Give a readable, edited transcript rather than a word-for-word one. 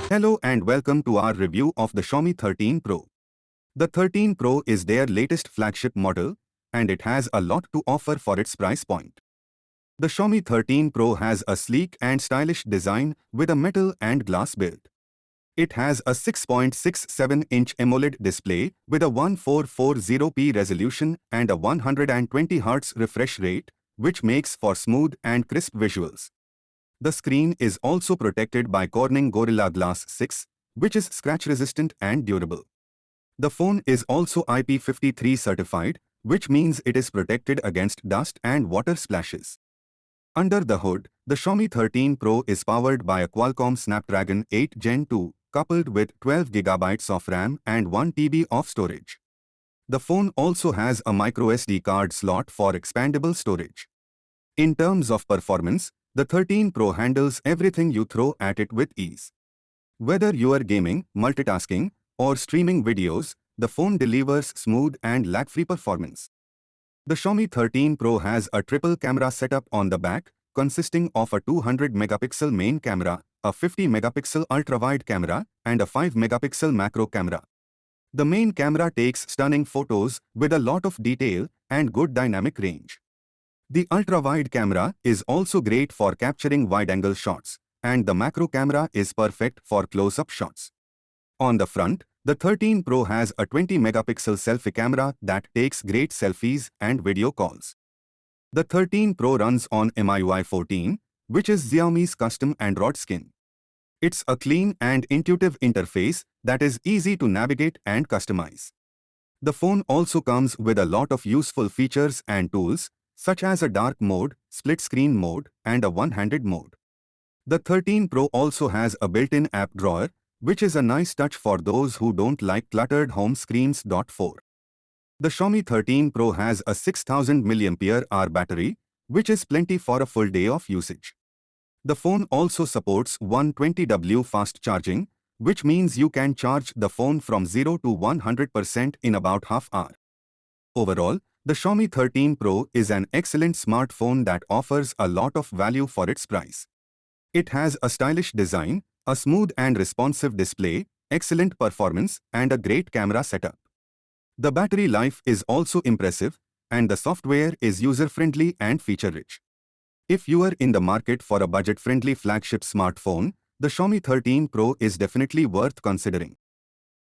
Hello and welcome to our review of the Xiaomi 13 Pro. The 13 Pro is their latest flagship model, and it has a lot to offer for its price point. The Xiaomi 13 Pro has a sleek and stylish design with a metal and glass build. It has a 6.67-inch AMOLED display with a 1440p resolution and a 120Hz refresh rate, which makes for smooth and crisp visuals. The screen is also protected by Corning Gorilla Glass 6, which is scratch-resistant and durable. The phone is also IP53 certified, which means it is protected against dust and water splashes. Under the hood, the Xiaomi 13 Pro is powered by a Qualcomm Snapdragon 8 Gen 2, coupled with 12GB of RAM and 1TB of storage. The phone also has a microSD card slot for expandable storage. In terms of performance, the 13 Pro handles everything you throw at it with ease. Whether you are gaming, multitasking, or streaming videos, the phone delivers smooth and lag-free performance. The Xiaomi 13 Pro has a triple camera setup on the back, consisting of a 200-megapixel main camera, a 50-megapixel ultra-wide camera, and a 5-megapixel macro camera. The main camera takes stunning photos with a lot of detail and good dynamic range. The ultra-wide camera is also great for capturing wide-angle shots, and the macro camera is perfect for close-up shots. On the front, the 13 Pro has a 20-megapixel selfie camera that takes great selfies and video calls. The 13 Pro runs on MIUI 14, which is Xiaomi's custom Android skin. It's a clean and intuitive interface that is easy to navigate and customize. The phone also comes with a lot of useful features and tools, such as a dark mode, split screen mode, and a one-handed mode. The 13 Pro also has a built-in app drawer, which is a nice touch for those who don't like cluttered home screens. 4. The Xiaomi 13 Pro has a 6000 mAh battery, which is plenty for a full day of usage. The phone also supports 120W fast charging, which means you can charge the phone from 0 to 100% in about half hour. Overall, the Xiaomi 13 Pro is an excellent smartphone that offers a lot of value for its price. It has a stylish design, a smooth and responsive display, excellent performance, and a great camera setup. The battery life is also impressive, and the software is user-friendly and feature-rich. If you are in the market for a budget-friendly flagship smartphone, the Xiaomi 13 Pro is definitely worth considering.